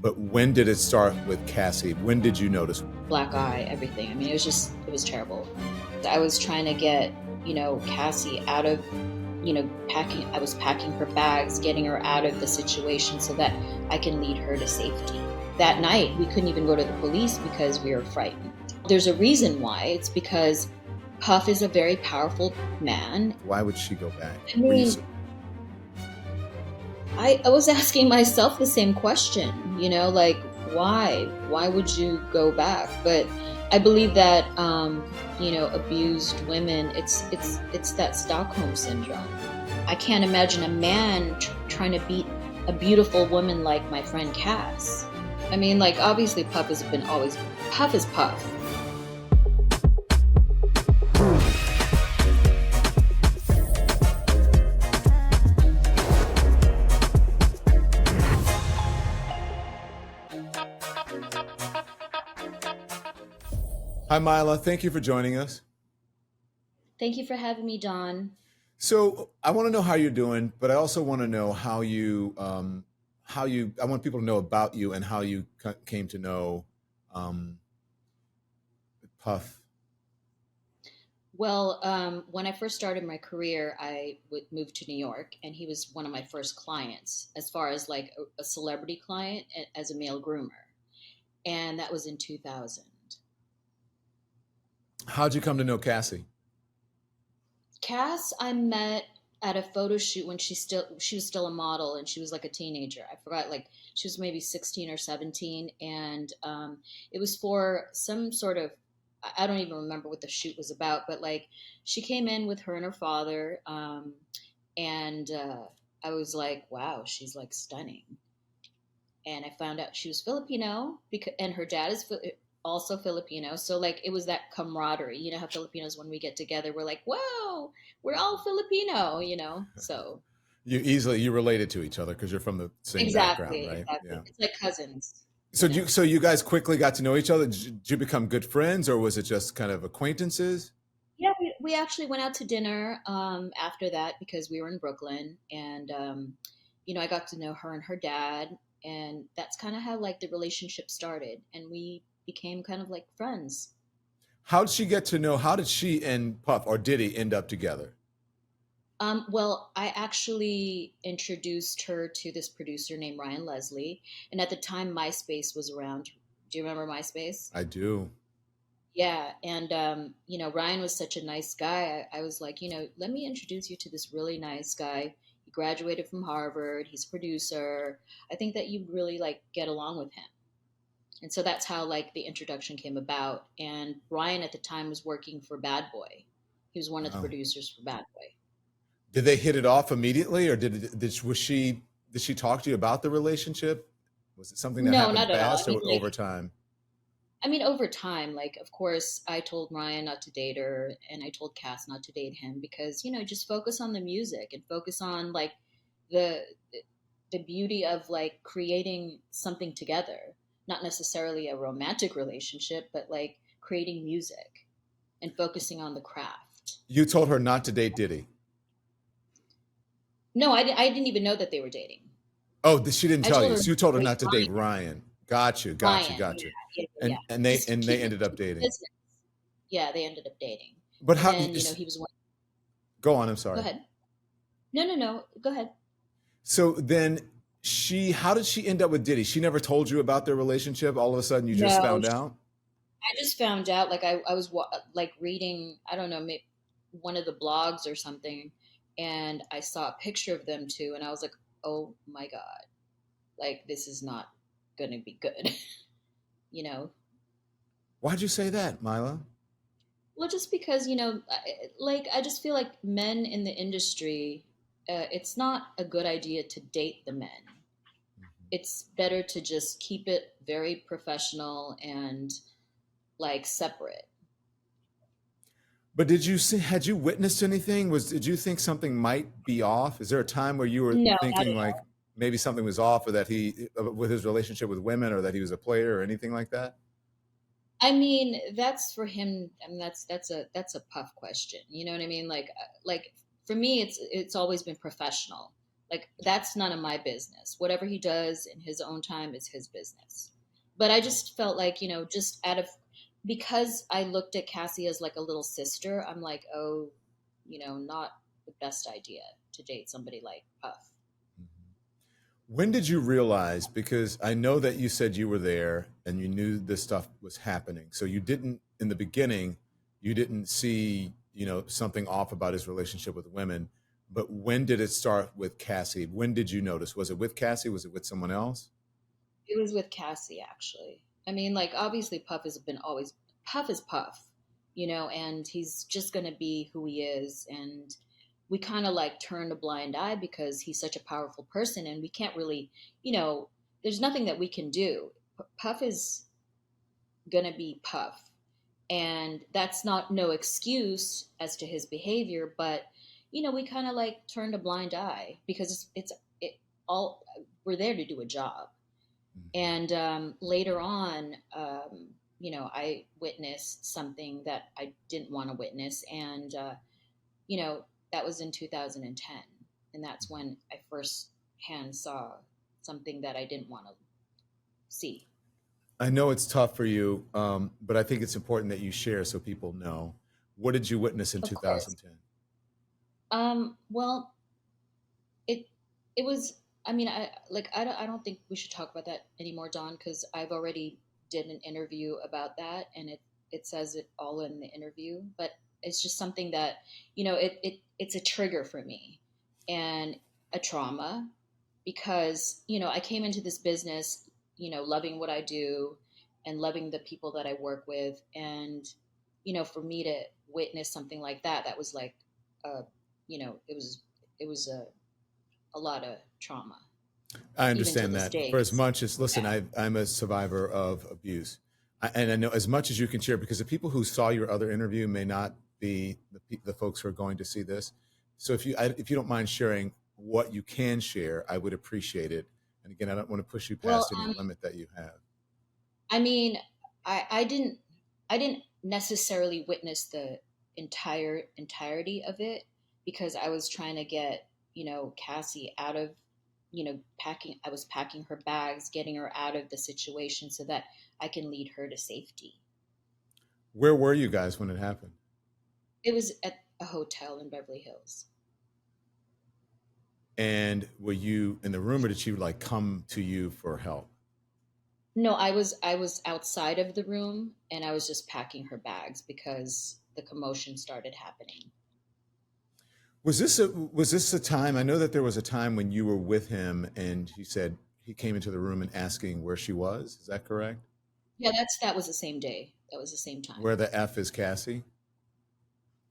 But when did it start with Cassie? When did you notice? Black eye, everything. I mean, it was terrible. I was trying to get, Cassie out of, I was packing her bags, getting her out of the situation so that I can lead her to safety. That night, we couldn't even go to the police because we were frightened. There's a reason why. It's because Puff is a very powerful man. Why would she go back? I mean, I was asking myself the same question, like, why? Why would you go back? But I believe that, abused women, it's that Stockholm syndrome. I can't imagine a man trying to beat a beautiful woman like my friend Cass. I mean, like, obviously Puff is Puff. Hi, Mylah. Thank you for joining us. Thank you for having me, John. So I want to know how you're doing, but I also want to know I want people to know about you and how you came to know Puff. Well, when I first started my career, I moved to New York, and he was one of my first clients, as far as like a celebrity client as a male groomer, and that was in 2000. How'd you come to know Cassie? Cass, I met at a photo shoot when she was still a model, and she was like a teenager. I forgot, like she was maybe 16 or 17, and it was for some sort of, I don't even remember what the shoot was about, but like she came in with her and her father, and I was like, wow, she's like stunning. And I found out she was Filipino, and her dad is also Filipino. So like it was that camaraderie. You know how Filipinos, when we get together, we're like, whoa, we're all Filipino. So You related to each other because you're from the same background, right? exactly. Yeah. It's like cousins. So you guys quickly got to know each other. Did you become good friends, or was it just kind of acquaintances? Yeah, we actually went out to dinner after that because we were in Brooklyn, and I got to know her and her dad, and that's kind of how like the relationship started, and we became kind of like friends. How did she get to know? How did she and Puff or Diddy end up together? Well, I actually introduced her to this producer named Ryan Leslie, and at the time MySpace was around. Do you remember MySpace? I do. Yeah, and Ryan was such a nice guy. I was like, let me introduce you to this really nice guy. He graduated from Harvard. He's a producer. I think that you'd really like get along with him. And so that's how like the introduction came about. And Ryan at the time was working for Bad Boy. He was one of the Wow. producers for Bad Boy. Did they hit it off immediately, or did she talk to you about the relationship? Was it something that No, happened not at all. fast or over time? Over time, like, of course, I told Ryan not to date her, and I told Cass not to date him because, just focus on the music and focus on like the the beauty of like creating something together, not necessarily a romantic relationship, but like creating music and focusing on the craft. You told her not to date Diddy. No, I didn't even know that they were dating. Oh, she didn't I tell told you. her So not you to told her date not to date Ryan. Got you, got you, Ryan. got Yeah, you. yeah, And yeah. and they Just and they keep ended up keep the dating. business. Yeah, they ended up dating, But and how? then he was one. Go on. I'm Go sorry. ahead. No, no, no. Go ahead. So then how did she end up with Diddy? She never told you about their relationship. All of a sudden, you just No, found out. I just found out. Like I was like reading. I don't know, maybe one of the blogs or something, and I saw a picture of them too, and I was like, oh my god, like this is not gonna be good. you know. Why'd you say that, Mylah? Well, just because like I just feel like men in the industry, it's not a good idea to date the men. It's better to just keep it very professional and like separate. But did you see? Had you witnessed anything? Did you think something might be off? Is there a time where you were No, not thinking at like all. maybe something was off, or that he with his relationship with women, or that he was a player, or anything like that? I mean, that's for him. I mean, that's a Puff question. You know what I mean? Like for me, it's always been professional. Like, that's none of my business. Whatever he does in his own time is his business. But I just felt like, just out of, because I looked at Cassie as like a little sister, I'm like, oh, not the best idea to date somebody like Puff. When did you realize? Because I know that you said you were there and you knew this stuff was happening. So you didn't, in the beginning, you didn't see, something off about his relationship with women. But when did it start with Cassie? When did you notice? Was it with Cassie? Was it with someone else? It was with Cassie, actually. I mean, like, obviously, Puff has been always, Puff is Puff, and he's just going to be who he is. And we kind of like turned a blind eye because he's such a powerful person, and we can't really, there's nothing that we can do. Puff is going to be Puff. And that's not no excuse as to his behavior, but, we kind of like turned a blind eye because it all, we're there to do a job. And later on, I witnessed something that I didn't want to witness. And, you know, that was in 2010. And that's when I first hand saw something that I didn't want to see. I know it's tough for you, but I think it's important that you share so people know. What did you witness in Of course. 2010? Well, it, it was, I mean, I don't think we should talk about that anymore, Don, because I've already did an interview about that, and it says it all in the interview. But it's just something that, it's a trigger for me and a trauma because, I came into this business, loving what I do and loving the people that I work with. And, for me to witness something like that, that was like, uh, it was a lot of trauma, I even till understand this that. day. For as 'Cause, much as, listen, yeah. I'm a survivor of abuse. And I know as much as you can share, because the people who saw your other interview may not be the folks who are going to see this. So if you don't mind sharing what you can share, I would appreciate it. And again, I don't want to push you Well, past any limit that you have. I mean, I didn't necessarily witness the entirety of it because I was trying to get, Cassie out of, packing. I was packing her bags, getting her out of the situation so that I can lead her to safety. Where were you guys when it happened? It was at a hotel in Beverly Hills. And were you in the room, or did she like come to you for help? No, I was outside of the room and I was just packing her bags because the commotion started happening. Was this a time? I know that there was a time when you were with him, and he said he came into the room and asking where she was. Is that correct? Yeah, that was the same day. That was the same time. Where the F is Cassie,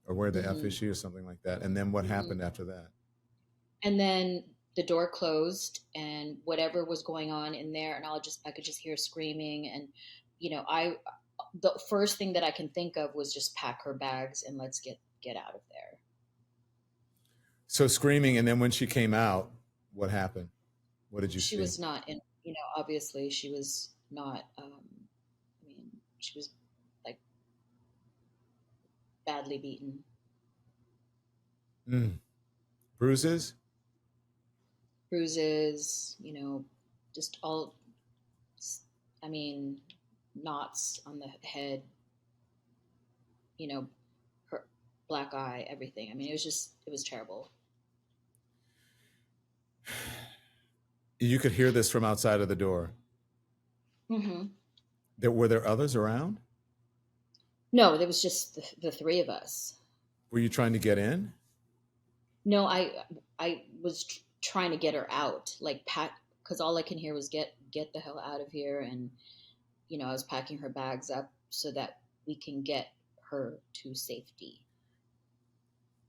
or where the F is Hmm. she, or something like that. And then what Hmm. happened after that? And then the door closed, and whatever was going on in there, and I could just hear screaming, and I the first thing that I can think of was just pack her bags and let's get out of there. So screaming, and then when she came out, what happened? What did you She see? was not in, obviously she was not. I mean, she was like badly beaten, Mm. Bruises. bruises, just all. I mean, knots on the head, you know, her black eye, everything. I mean, it was terrible. You could hear this from outside of the door. Hmm. Were there others around? No, there was just the three of us. Were you trying to get in? No, I was trying to get her out, like pack, because all I can hear was get the hell out of here, and I was packing her bags up so that we can get her to safety.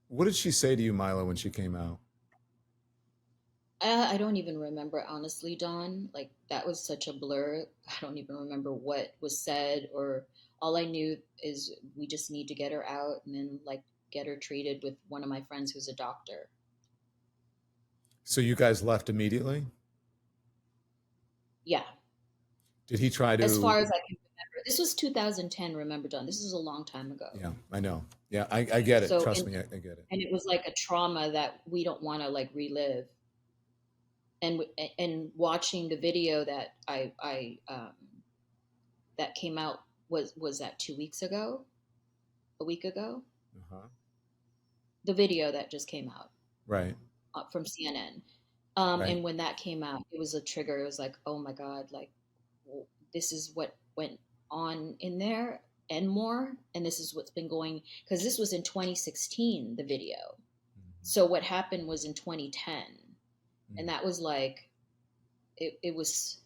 What did she say to you, Milo, when she came out? I don't even remember, honestly, Dawn. Like, that was such a blur. I don't even remember what was said, or all I knew is we just need to get her out and then, like, get her treated with one of my friends who's a doctor. So you guys left immediately? Yeah, Did he try as to? far as I can remember. This was 2010, remember, Dawn. This is a long time ago. Yeah, I know. Yeah, I get it. So, Trust me, I get it. and it was like a trauma that we don't want to, like, relive. and watching the video that I that came out, was that 2 weeks ago, a week ago, Uh-huh. the video that just came out Right. from CNN. Right. And when that came out, it was a trigger. It was like, oh my God, like, this is what went on in there and more. And this is what's been going, because this was in 2016, the video. Mhm. So what happened was in 2010. And Mhm. that was like, it was,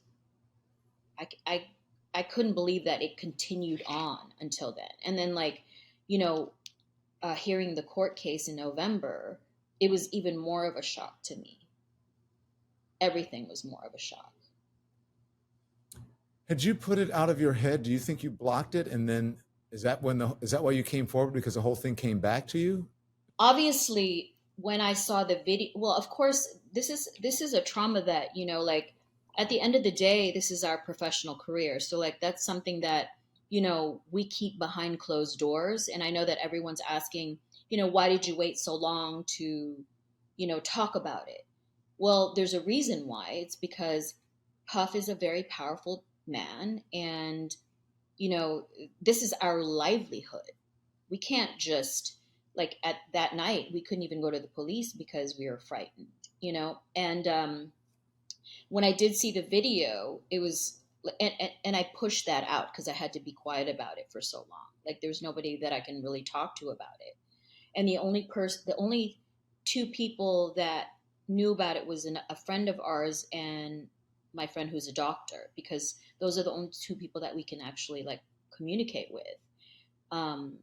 I, I, I couldn't believe that it continued on until then. And then, like, you know, hearing the court case in November, it was even more of a shock to me. Everything was more of a shock. Had you put it out of your head? Do you think you blocked it, and then is that why you came forward, because the whole thing came back to you? Obviously, when I saw the video, well, of course, this is a trauma that, like, at the end of the day, this is our professional career. So, like, that's something that, we keep behind closed doors. And I know that everyone's asking, why did you wait so long to, talk about it? Well, there's a reason why. It's because Puff is a very powerful man, and, you know this is our livelihood. We can't just, like, at that night we couldn't even go to the police because we were frightened. And when I did see the video, it was, and I pushed that out because I had to be quiet about it for so long. Like, there's nobody that I can really talk to about it. And the only two people that knew about it was a friend of ours and my friend who's a doctor, because those are the only two people that we can actually, like, communicate with. um,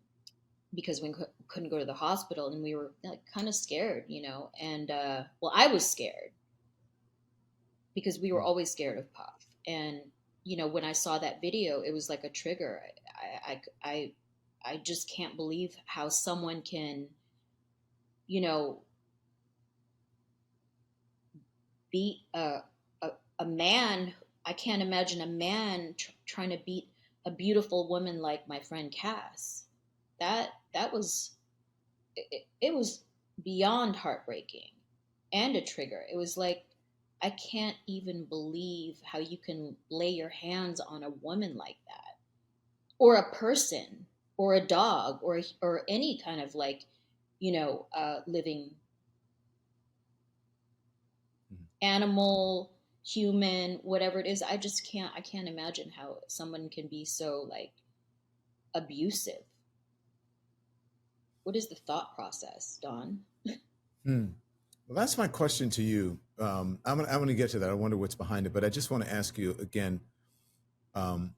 because we couldn't go to the hospital, and we were, like, kind of scared, and well, I was scared because we were always scared of Puff. And when I saw that video, it was like a trigger. I just can't believe how someone can, you know beat a, a man. I can't imagine a man trying to beat a beautiful woman like my friend Cass. That was, it was beyond heartbreaking and a trigger. It was like, I can't even believe how you can lay your hands on a woman like that, or a person, or a dog, or any kind of, like, living Mhm. animal, human, whatever it is. I can't imagine how someone can be so, like, abusive. What is the thought process, Don? Hmm. Well, that's my question to you. I'm gonna get to that. I wonder what's behind it, but I just want to ask you again. Um,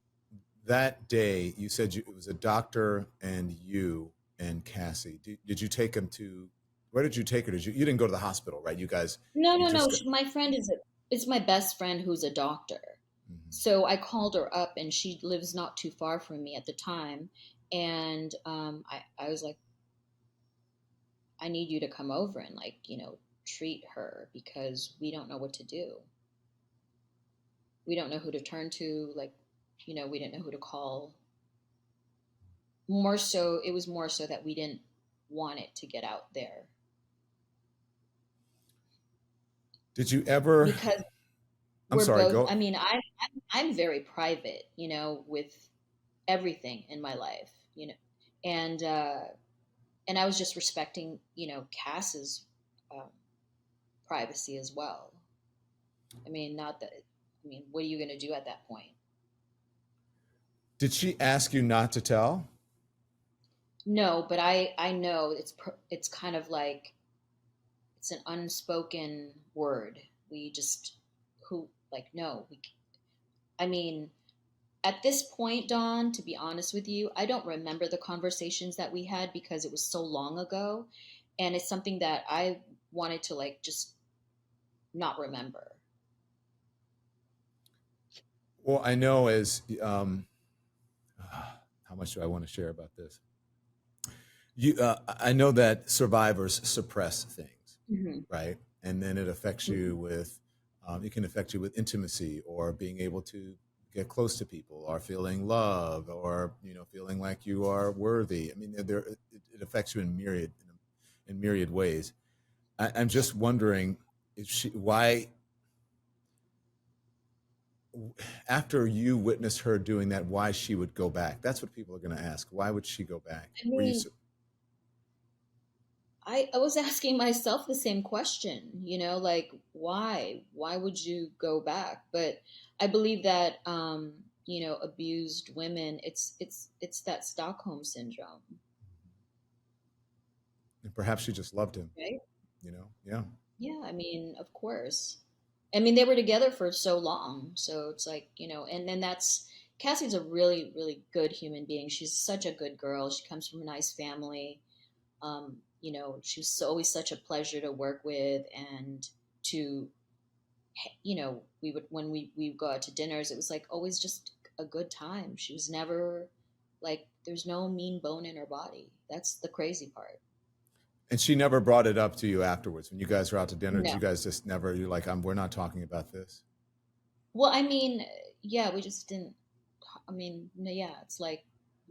that day, you said it was a doctor and you and Cassie. Did you take him to? Where did you take her? You didn't go to the hospital, right? You guys, No, you no, no. just got. My friend is my best friend who's a doctor. Mhm. So I called her up, and she lives not too far from me at the time. And I was like, I need you to come over and, like, treat her, because we don't know what to do. We don't know who to turn to. Like, we didn't know who to call. More so, it was more so that we didn't want it to get out there, Did you ever? because I'm we're sorry. both, Go. I mean, I'm very private, with everything in my life, and I was just respecting, Cass's um, privacy as well. I mean, not that. I mean, what are you going to do at that point? Did she ask you not to tell? No, but I know it's kind of like, it's an unspoken word. We just, who, like, no, I mean, at this point, Dawn, to be honest with you, I don't remember the conversations that we had because it was so long ago, and it's something that I wanted to, like, just not remember. Well, I know as how much do I want to share about this? I know that survivors suppress things, Hmm. right? And then it affects you with, it can affect you with intimacy or being able to get close to people or feeling love or, feeling like you are worthy. I mean, it affects you in myriad ways. I'm just wondering, why? after you witnessed her doing that, why she would go back? That's what people are going to ask. Why would she go back? I Were you mean, I was asking myself the same question, like why would you go back? But I believe that abused women, it's that Stockholm syndrome, perhaps she just loved him, right? Yeah. Yeah, I mean, of course. I mean, they were together for so long, so it's like, and then that's Cassie's a really, really good human being. She's such a good girl. She comes from a nice family. She was always such a pleasure to work with and to, we would, when we go out to dinners, it was like always just a good time. She was never like, there's no mean bone in her body. That's the crazy part. And she never brought it up to you afterwards when you guys were out to dinner. Did No. you guys just never? You're like, we're not talking about this. Well, I mean, yeah, we just didn't. I mean, no, yeah, it's like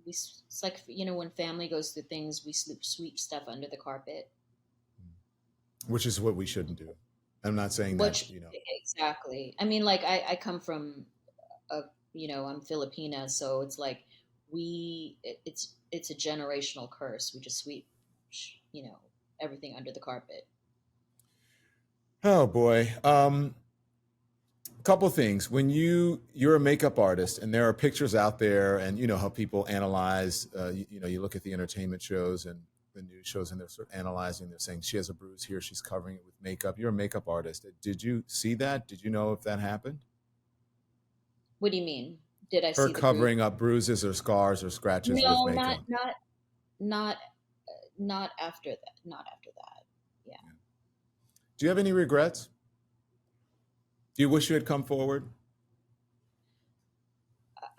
it's like when family goes through things, we sweep stuff under the carpet. Which is what we shouldn't do. I'm not saying that, Which exactly. I mean, like I come from a I'm Filipina, so it's like it's a generational curse. We just sweep you know everything under the carpet. Oh boy. A couple things. When you're a makeup artist, and there are pictures out there, and you know how people analyze. You look at the entertainment shows and the news shows, and they're sort of analyzing. They're saying she has a bruise here. She's covering it with makeup. You're a makeup artist. Did you see that? Did you know if that happened? What do you mean? Did I Her see the bruise? covering up bruises or scars or scratches with No, not makeup. not not not after that. Not after that. Yeah. Yeah. Do you have any regrets? Do you wish you had come forward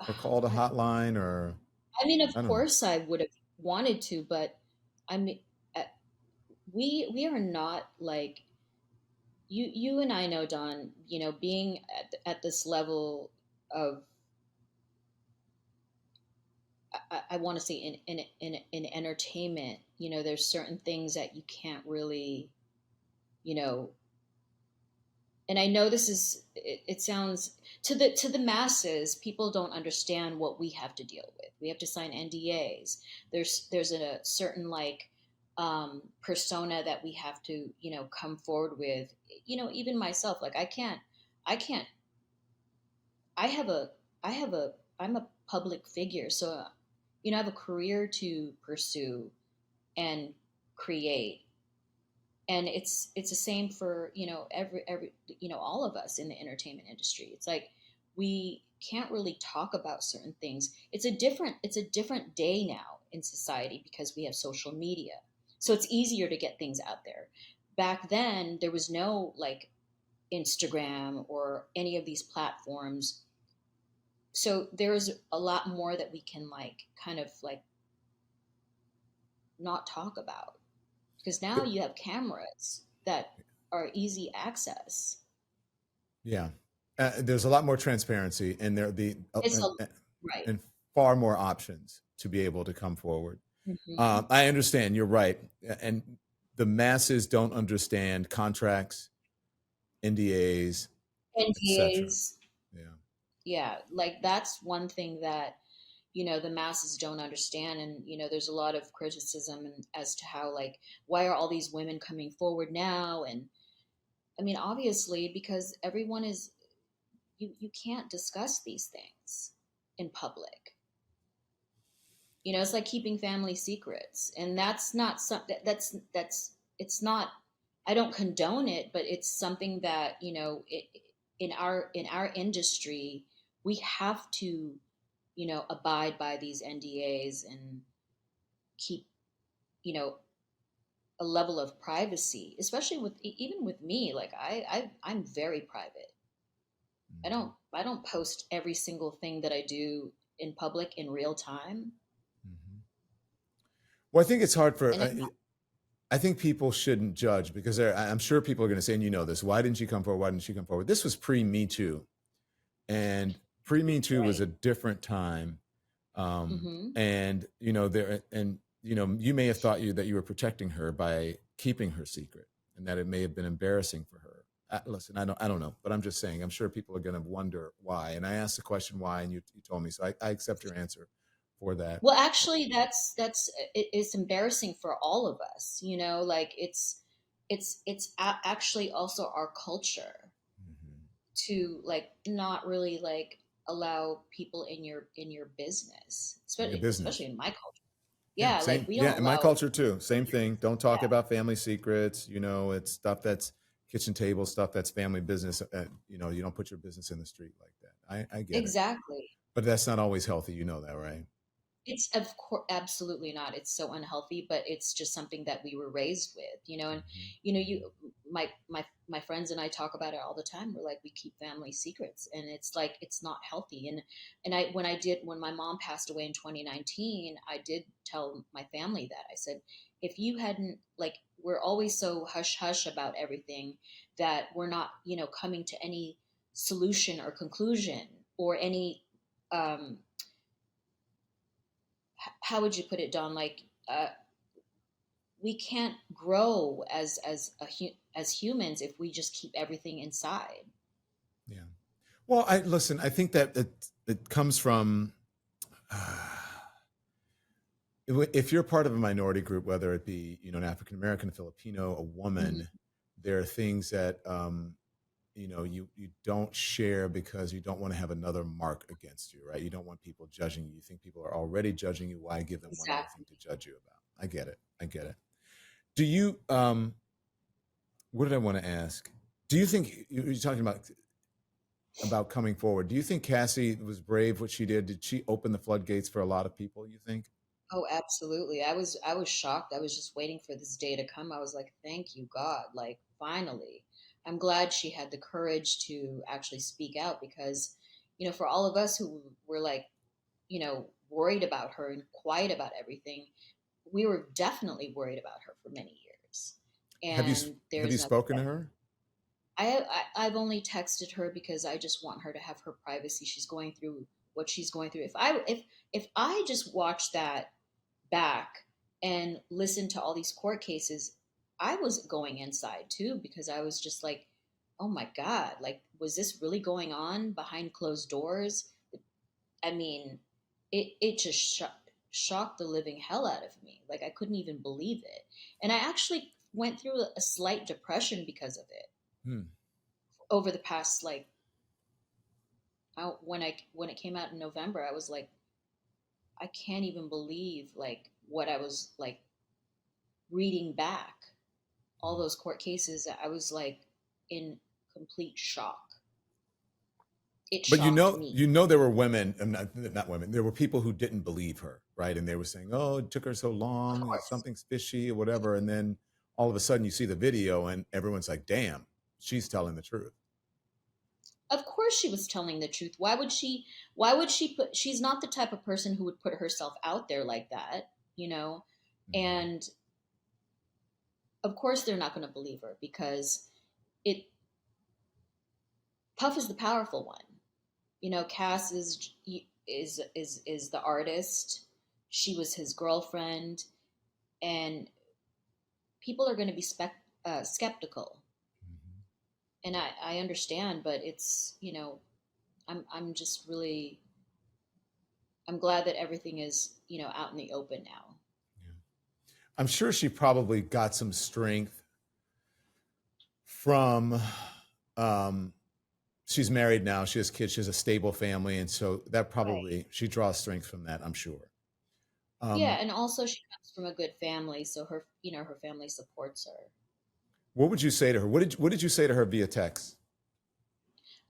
or called a I hotline or I mean, of I don't know. course, I would have wanted to, but I mean, uh, we are not like you and I know, Don. Being at this level of I want to say in entertainment, there's certain things that you can't really, you know, and I know this is it sounds to the masses, people don't understand what we have to deal with. We have to sign NDAs. There's a certain like persona that we have to come forward with. Even myself, like I can't I have a I have a I'm a public figure, so I have a career to pursue and create, and it's the same for every all of us in the entertainment industry. It's like we can't really talk about certain things. It's a different day now in society because we have social media, so it's easier to get things out there. Back then there was no like Instagram or any of these platforms, so there's a lot more that we can like kind of like not talk about because now Th- you have cameras that are easy access. Yeah, there's a lot more transparency, and there the It's a right. and far more options to be able to come forward. Hmm. I understand. You're right, and the masses don't understand contracts, NDAs, etc. NDAs, Yeah. yeah, like that's one thing that the masses don't understand, and there's a lot of criticism as to how like why are all these women coming forward now, and I mean obviously because everyone is you can't discuss these things in public. It's like keeping family secrets, and that's not something that's it's not. I don't condone it, but it's something that in our industry we have to abide by these NDAs and keep you know a level of privacy, especially with even with me. Like I'm very private. I Mhm. don't I don't post every single thing that I do in public in real time, Mhm. Well, I think it's hard for. and it's I think people shouldn't judge because I'm sure people are going to say, and you know this, why didn't she come forward? Why didn't she come forward? This was pre Me Too, and pre Me Too was right. a different time, Hmm. and you may have thought that you were protecting her by keeping her secret, and that it may have been embarrassing for her. Listen, I don't know, but I'm just saying. I'm sure people are going to wonder why. And I asked the question why, and you told me, so I accept your answer for that. Well, actually, it's embarrassing for all of us. Like actually also our culture Hmm. to like not really like allow people in your business, In your especially business. in my culture. Yeah, Yeah, like same. we don't Yeah, in my allow culture too. Same thing. Don't talk yeah, about family secrets. It's stuff that's kitchen table stuff that's family business. You don't put your business in the street like that. I get it, exactly. but that's not always healthy. You know that, right? It's of course absolutely not. It's so unhealthy, but it's just something that we were raised with, and Hmm. you my friends and I talk about it all the time. We're like we keep family secrets, and it's like it's not healthy. And I when my mom passed away in 2019, I did tell my family that. I said, if you hadn't like we're always so hush hush about everything that we're not, coming to any solution or conclusion or any um how would you put it, Don? Like we can't grow as humans if we just keep everything inside. Yeah. Well, I listen. I think that it comes from if you're part of a minority group, whether it be an African American, a Filipino, a woman, Hmm. there are things that you don't share because you don't want to have another mark against you, right? You don't want people judging you. You think people are already judging you. Why give them one more thing Exactly. to judge you about? I get it. I get it. Do you? What did I want to ask? Do you think you're talking about coming forward? Do you think Cassie was brave what she did? Did she open the floodgates for a lot of people? You think? Oh, absolutely. I was shocked. I was just waiting for this day to come. I was like, thank you, God. Like, finally. I'm glad she had the courage to actually speak out because, for all of us who were like, worried about her and quiet about everything, we were definitely worried about her for many years. Have you And have you there's no spoken to her? I've only texted her because I just want her to have her privacy. She's going through what she's going through. If I just watched that back and listened to all these court cases, I was going inside too because I was just like, oh my God, like was this really going on behind closed doors? I mean, it just shocked the living hell out of me. Like I couldn't even believe it, and I actually went through a slight depression because of it Hmm. over the past like when it came out in November. I was like, I can't even believe like what I was like reading back all those court cases. I was like in complete shock. It But you shocked know, me. you know, there were women, not women. There were people who didn't believe her, right? And they were saying, "Oh, it took her so Of long. course. Something's fishy, or whatever." And then all of a sudden, you see the video, and everyone's like, "Damn, she's telling the truth." Of course she was telling the truth. She's not the type of person who would put herself out there like that, you know? Hmm. And of course they're not going to believe her because it Puff is the powerful one. Cass is the artist. She was his girlfriend, and people are going to be skeptical. Hmm. And I understand, but it's I'm just really I'm glad that everything is out in the open now. Yeah. I'm sure she probably got some strength from. Um, she's married now. She has kids. She has a stable family, and so that Right. probably she draws strength from that. I'm sure. Yeah, Um, and also she comes from a good family, so her family supports her. what would you say to her? What did you say to her via text?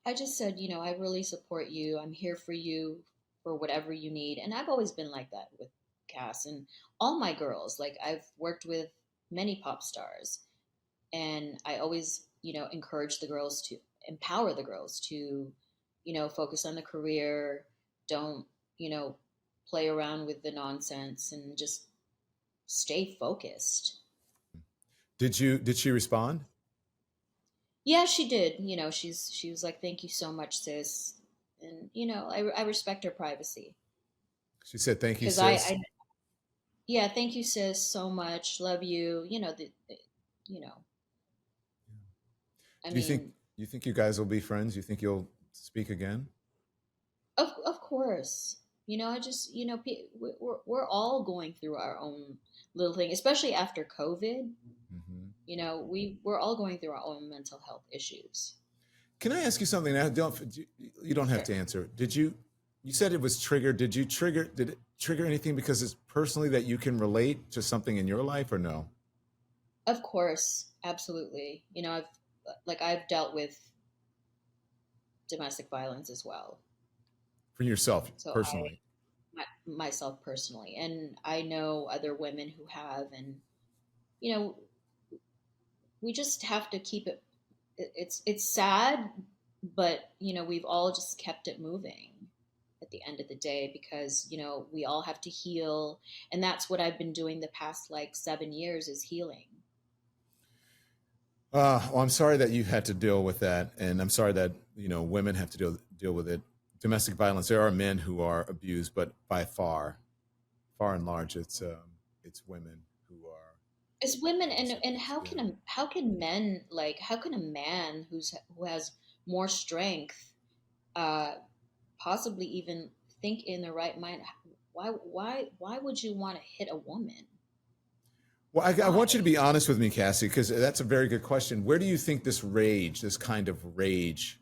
I just said, I really support you. I'm here for you for whatever you need. And I've always been like that with Cass and all my girls. Like I've worked with many pop stars and I always, encourage the girls to empower the girls to, focus on the career, don't, you know, play around with the nonsense and just stay focused. Did she respond? Yeah, she did. She was like, "Thank you so much, sis," and I respect her privacy She said, "Thank you, because sis." yeah, thank you, sis, so much. Love you. You know. I Do you think mean, you guys will be friends? You think you'll speak again? of course, I just, we're all going through our own little thing, especially after COVID. Hmm. We're all going through our own mental health issues. Can I ask you something? Now, you don't have Sure. to answer. Did you? You said it was triggered. Did you trigger? Did it trigger anything because it's personally that you can relate to something in your life, or no? Of course, absolutely. I've dealt with domestic violence as well. For yourself, So personally. myself personally, and I know other women who have, and you know, we just have to keep it. It's sad, but we've all just kept it moving at the end of the day because we all have to heal, and that's what I've been doing the past like 7 years is healing. Well, I'm sorry that you had to deal with that, and I'm sorry that women have to deal with it. Domestic violence. There are men who are abused, but by far and large, it's women who are It's women, most and abused. how Yeah. can men, like, how can a man who has more strength uh possibly even think in the right mind? Why would you want to hit a woman? Well, I want you to Why? be honest with me, Cassie, because that's a very good question. Where do you think this rage, this kind of rage,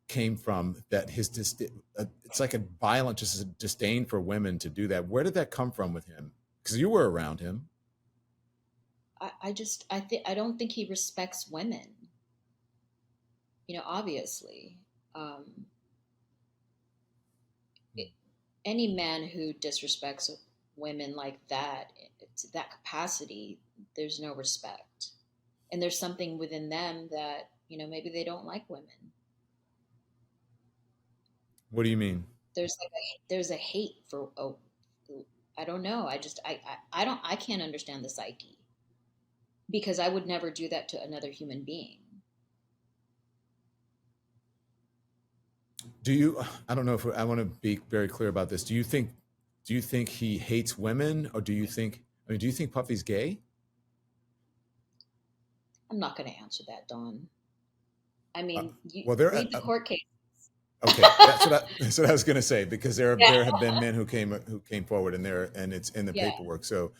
came from? That it's like a violent, just a disdain for women to do that. Where did that come from with him? Because you were around him. I don't think he respects women, obviously. um it, any man who disrespects women like that, to that capacity, there's no respect, and there's something within them that maybe they don't like women. What do you mean? There's a hate for, oh, I don't know. I can't understand the psyche because I would never do that to another human being. Do you? I don't know if I want to be very clear about this. Do you think he hates women, or do you think? I mean, do you think Puffy's gay? I'm not going to answer that, Don. I Uh, mean, you well, there. read the court case. Okay, that's what I was going to say because Yeah, there have been men who came forward and it's in the yeah. paperwork. So,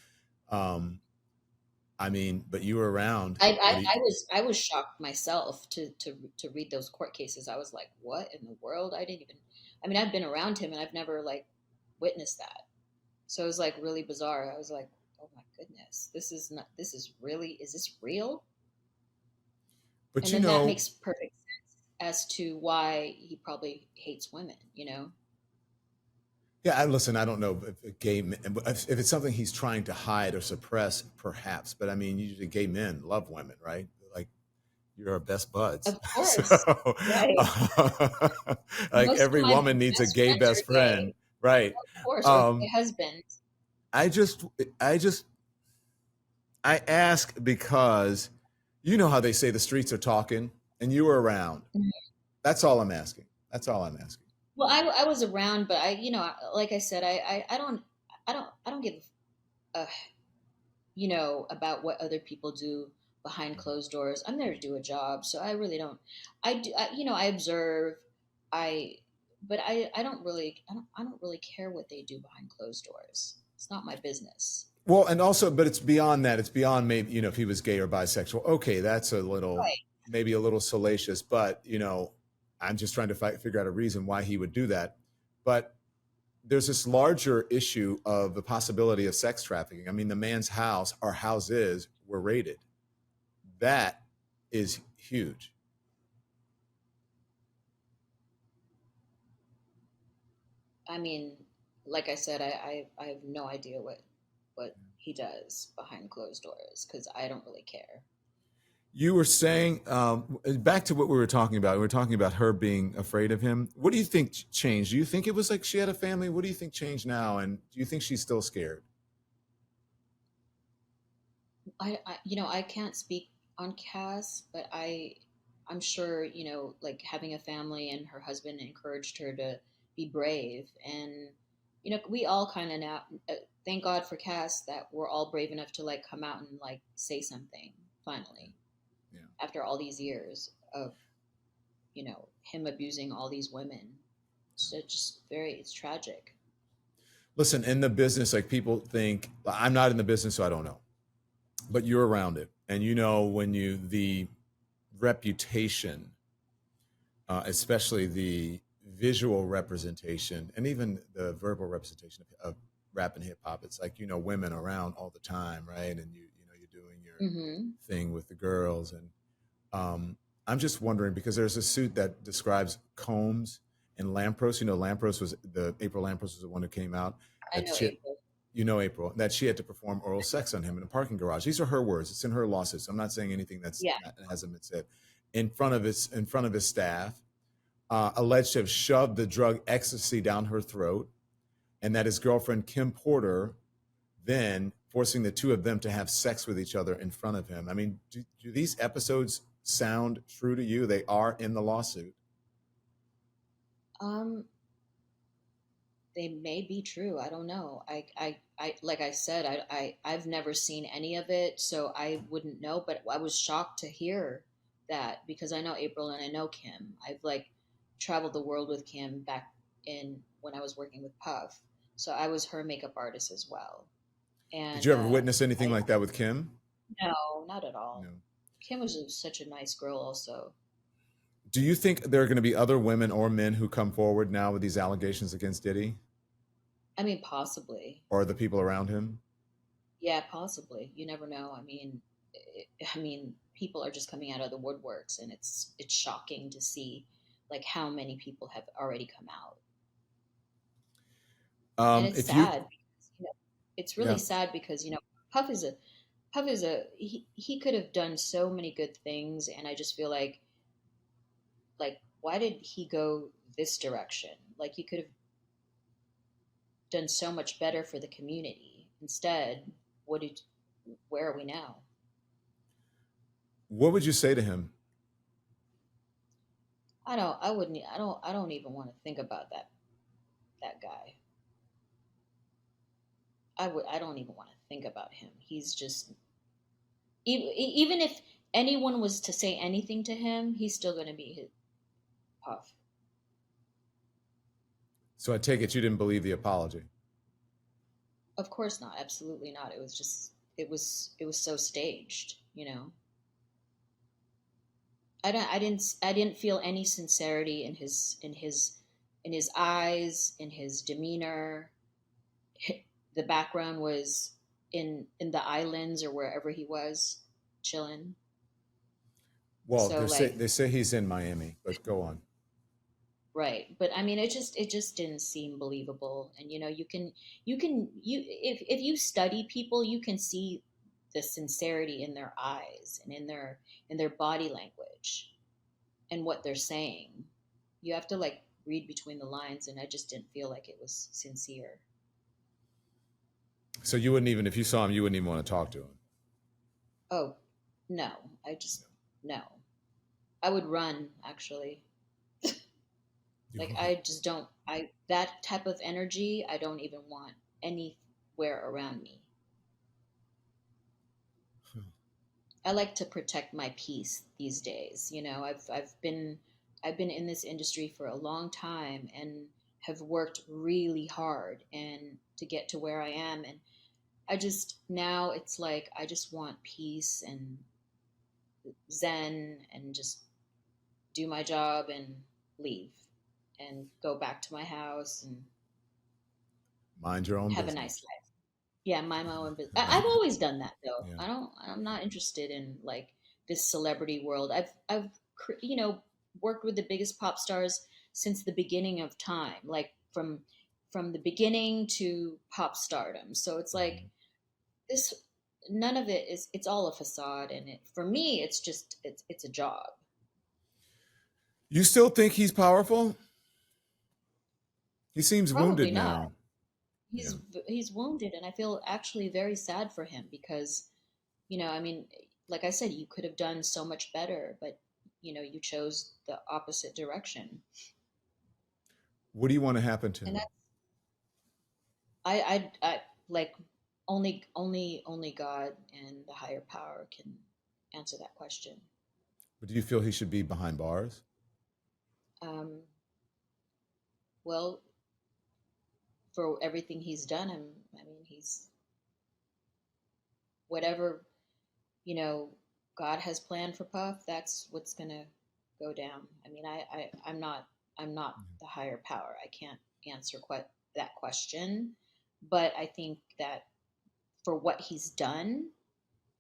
um, I mean, but you were around. I, What I, do you? I was shocked myself to read those court cases. I was like, what in the world? I didn't even. I mean, I've been around him and I've never like witnessed that. So it was like really bizarre. I was like, oh my goodness, this is not. This is really. Is this real? But And then that makes perfect sense as to why he probably hates women. yeah. Listen, I don't know if if it's something he's trying to hide or suppress, perhaps. But I mean, usually gay men love women, right? Like you're our best buds. Of So, course, right? like Most of every my woman needs a best gay friends best are gay, friend, right? of course, or Um, gay husbands. I just, I just, I ask because you know how they say the streets are talking, and you were around. That's all I'm asking. That's all I'm asking. Well, I was around, but like I said, I don't give a, about what other people do behind closed doors. I'm there to do a job, so I really don't. I observe. I, but I don't really care what they do behind closed doors. It's not my business. Well, and also, but it's beyond that. It's beyond maybe if he was gay or bisexual. Okay, that's Right. maybe a little salacious, but I'm just trying to figure out a reason why he would do that. But there's this larger issue of the possibility of sex trafficking. I mean, the man's house or houses were raided. That is huge. I mean, like I said, I have no idea what he does behind closed doors because I don't really care. You were saying back to what we were talking about. We were talking about her being afraid of him. What do you think changed? Do you think it was like she had a family? What do you think changed now? And do you think she's still scared? I can't speak on Cass, but I'm sure, like having a family and her husband encouraged her to be brave. And, we all kind of now, thank God for Cass that we're all brave enough to like come out and like say something finally Yeah. after all these years. of, him abusing all these women. So just it's tragic. Listen, in the business, like people think, I'm not in the business, so I don't know, but you're around it. And when the reputation, especially the visual representation and even the verbal representation of rap and hip hop, it's like, women around all the time, right? And you're doing your Hmm. thing with the girls. And I'm just wondering because there's a suit that describes Combs and Lampros. April Lampros was the one who came out I that know she, April. April, that she had to perform oral sex on him in a parking garage. These are her words. It's in her lawsuits. I'm not saying anything Yeah. that hasn't been said. In front of his staff, alleged to have shoved the drug ecstasy down her throat, and that his girlfriend Kim Porter then forcing the two of them to have sex with each other in front of him. I mean, do these episodes sound true to you? They are in the lawsuit. Um, they may be true. I don't know. Like I said, I've never seen any of it, so I wouldn't know. But I was shocked to hear that because I know April and I know Kim. I've like traveled the world with Kim back in when I was working with Puff, so I was her makeup artist as well. Did And you ever witness anything I like that with Kim? no, not at all. No. Kim was such a nice girl, also. Do you think there are going to be other women or men who come forward now with these allegations against Diddy I mean, possibly. or the people around him? Yeah, possibly. You never know. I mean, people are just coming out of the woodworks, and it's shocking to see like how many people have already come out, and it's If you, sad. Because, it's really yeah, sad because Puff is a he could have done so many good things, and I just feel like why did he go this direction? Like he could have done so much better for the community. Instead, what did where are we now? what would you say to him? I wouldn't. I don't even want to think about that guy. I don't even want to think about him. He's just even if anyone was to say anything to him, he's still going to be his Puff. So I take it you didn't believe the apology. Of course not. Absolutely not. It was just it was so staged. I didn't feel any sincerity in his eyes, in his demeanor. The background was in the islands or wherever he was chilling. Well, So like they say he's in Miami, but go on. right, but I mean it just didn't seem believable. And you if you study people, you can see the sincerity in their eyes and in their body language and what they're saying. You have to like read between the lines, and I just didn't feel like it was sincere. So you wouldn't even, if you saw him, you wouldn't even want to talk to him. Oh, no. I just no. I would run actually. You Like would. I just don't I that type of energy I don't even want anywhere around me. I like to protect my peace these days. I've been in this industry for a long time and have worked really hard and to get to where I am. And I just now it's like I just want peace and zen and just do my job and leave and go back to my house and Mind your own have a nice business. life. Yeah, mind my own business. I've Mind, always done that though. yeah. I'm not interested in like this celebrity world. I've worked with the biggest pop stars since the beginning of time, like from the beginning to pop stardom. So it's like Mhm. this none of it is it's all a facade, and it for me it's just it's a job. You still think he's powerful? He seems Probably wounded not. now. Yeah. He's wounded, and I feel actually very sad for him because I mean, like I said, you could have done so much better, but you chose the opposite direction. What do you want to happen to And him? that I like only God and the higher power can answer that question. But do you feel he should be behind bars? Um, well, for everything he's done, I mean, he's whatever, you know, God has planned for Puff. That's what's gonna go down. I mean, I'm not the higher power. I can't answer that question, but I think that for what he's done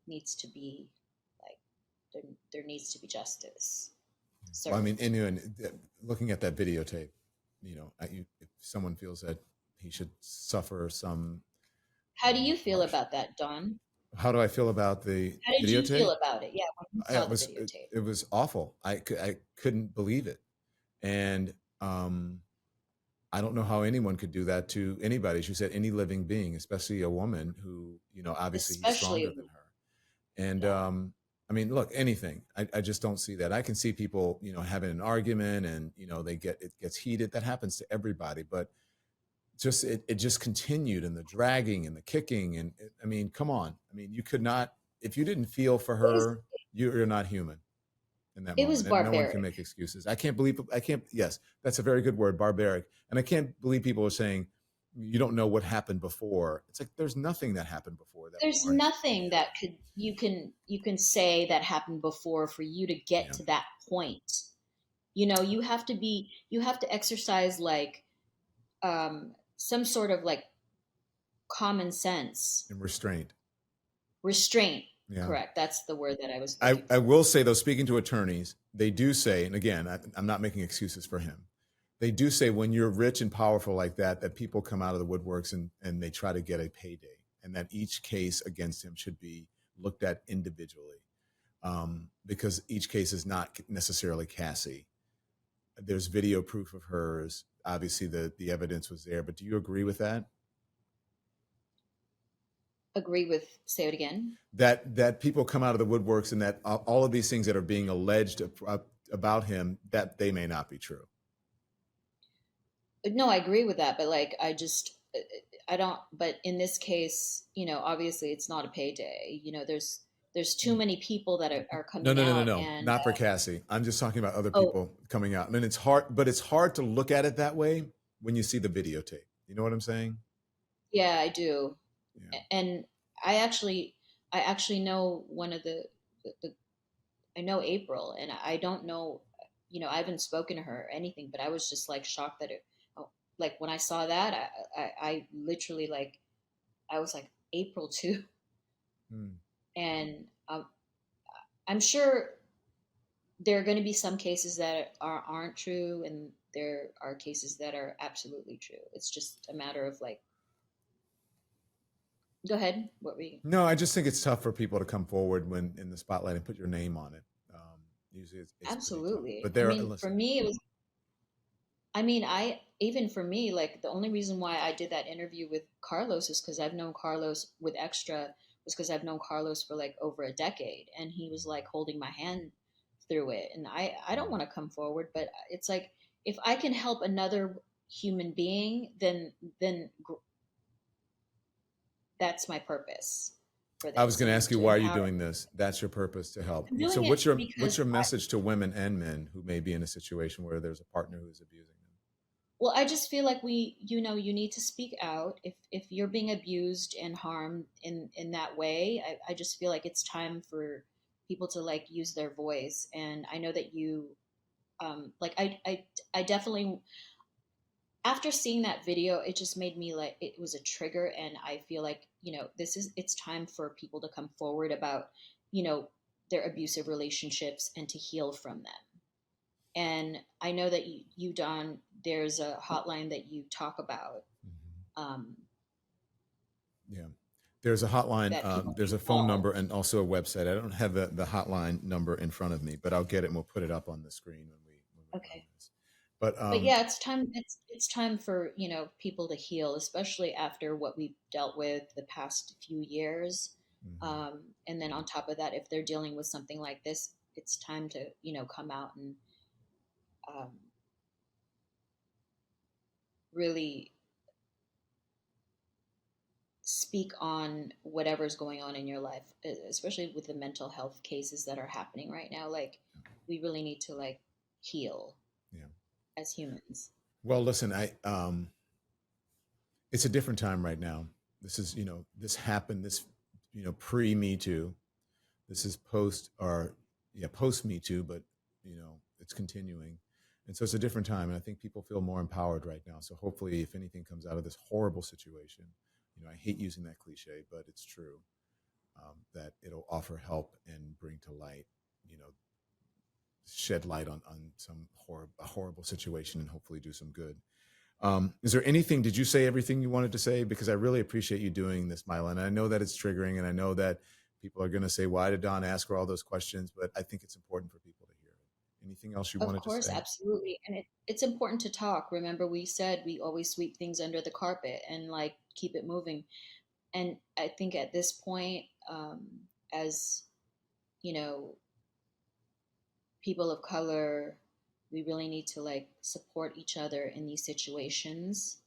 needs to be like there, there needs to be justice Well, I mean, served. anyone looking at that videotape, if someone feels that he should suffer some How do you feel harsh. about that, Don? How do I feel about the How did you feel videotape? about it? Yeah, when you I, saw it the was videotape. it was awful. I couldn't believe it, and I don't know how anyone could do that to anybody. She said any living being, especially a woman who, obviously he's stronger Especially, than her. And yeah. I mean, look, anything. I just don't see that. I can see people, having an argument and it gets heated. That happens to everybody. But just it just continued, and the dragging and the kicking I mean, come on. I mean, you could not, if you didn't feel for It was her, you're not human in that it was moment, and no one can barbaric. make excuses. I can't. Yes, that's a very good word, barbaric. And I can't believe people are saying you don't know what happened before. It's like there's nothing that happened before that There's warrants any nothing of that that. could you can say that happened before for you to get Yeah, to that point. You know, you have to exercise like some sort of like common sense, and restraint. restraint. Yeah. Correct. That's the word that I was I, looking I for. will say though, speaking to attorneys, they do say, and again, I'm not making excuses for him. They do say when you're rich and powerful like that, that people come out of the woodworks and they try to get a payday, and that each case against him should be looked at individually, because each case is not necessarily Cassie. There's video proof of hers. Obviously, the evidence was there. But do you agree with that? Agree with, say it again. That people come out of the woodworks, and that all of these things that are being alleged about him, that they may not be true. No, I agree with that, but like I don't, but in this case, you know, obviously it's not a payday. You know, there's too many people that are No, coming no, no, no, out no, and not for Cassie. I'm just talking about other oh, people coming out. I mean, it's hard, but it's hard to look at it that way when you see the videotape. You know what I'm saying? yeah, I do. Yeah. And I actually I actually know one of the I know April, and I don't know, you know, I haven't spoken to her or anything, but I was just like shocked that it, oh, like when I saw that, I literally like, I was like, April too. Hmm. And I'm sure there are going to be some cases that aren't true, and there are cases that are absolutely true. It's just a matter of like, go ahead. What were you? No, I just think it's tough for people to come forward when in the spotlight and put your name on it. Usually, it's pretty tough. Absolutely. But I there, mean, for listen. me, it was, I mean, even for me, like the only reason why I did that interview with Carlos is because I've known Carlos with Extra was because I've known Carlos for like over a decade, and he was like holding my hand through it. And I don't want to come forward, but it's like if I can help another human being, then that's my purpose for I was this, going to and ask you, to why are you empower. doing this? That's your purpose, to help. I'm So doing it what's because your message to women and men who may be in a situation where there's a partner who's abusing them? well, I just feel like you know, you need to speak out if you're being abused and harmed in that way. I just feel like it's time for people to like use their voice. And I know that you, like I definitely, after seeing that video, it just made me like, it was a trigger, and I feel like, you know, it's time for people to come forward about, you know, their abusive relationships and to heal from them. And I know that you Don, there's a hotline that you talk about, Mhm. um, Yeah. There's a hotline, that people there's can a phone call. number and also a website. I don't have the hotline number in front of me, but I'll get it and we'll put it up on the screen when we run Okay. this. But But yeah, it's time. It's time for, you know, people to heal, especially after what we've dealt with the past few years. mhm. And then on top of that, if they're dealing with something like this, it's time to, you know, come out and um, really speak on whatever's going on in your life, especially with the mental health cases that are happening right now. Like, we really need to like heal Yeah. as humans. Well, listen, it's a different time right now. This is, this happened, this, pre Me Too. This is post or, yeah, post Me Too, but, it's continuing. And so it's a different time. And I think people feel more empowered right now. So hopefully, if anything comes out of this horrible situation, I hate using that cliche, but it's true, that it'll offer help and bring to light, you know, shed light on some horrible situation and hopefully do some good. Is there anything, did you say everything you wanted to say? Because I really appreciate you doing this, Mylah. And I know that it's triggering, and I know that people are going to say, why did Don ask her all those questions? But I think it's important for people to hear it. Anything else you Of wanted to course, say? absolutely. And it's important to talk. Remember, we said we always sweep things under the carpet and like keep it moving. And I think at this point, as you know, people of color, we really need to like support each other in these situations.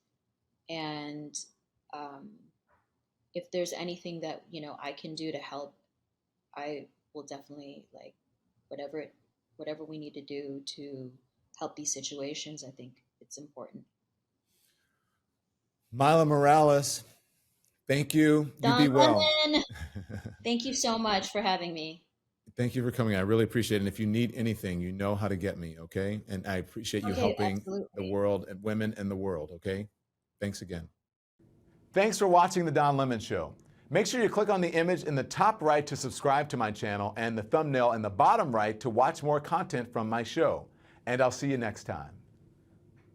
And um, if there's anything that I can do to help, I will definitely like whatever we need to do to help these situations. I think it's important. Mylah Morales, thank you. You Don be well. Lemon, thank you so much for having me. Thank you for coming. I really appreciate it. And if you need anything, you know how to get me, okay? And I appreciate you Okay, helping the absolutely. world and women and the world, okay? Thanks again. Thanks for watching The Don Lemon Show. Make sure you click on the image in the top right to subscribe to my channel and the thumbnail in the bottom right to watch more content from my show. And I'll see you next time.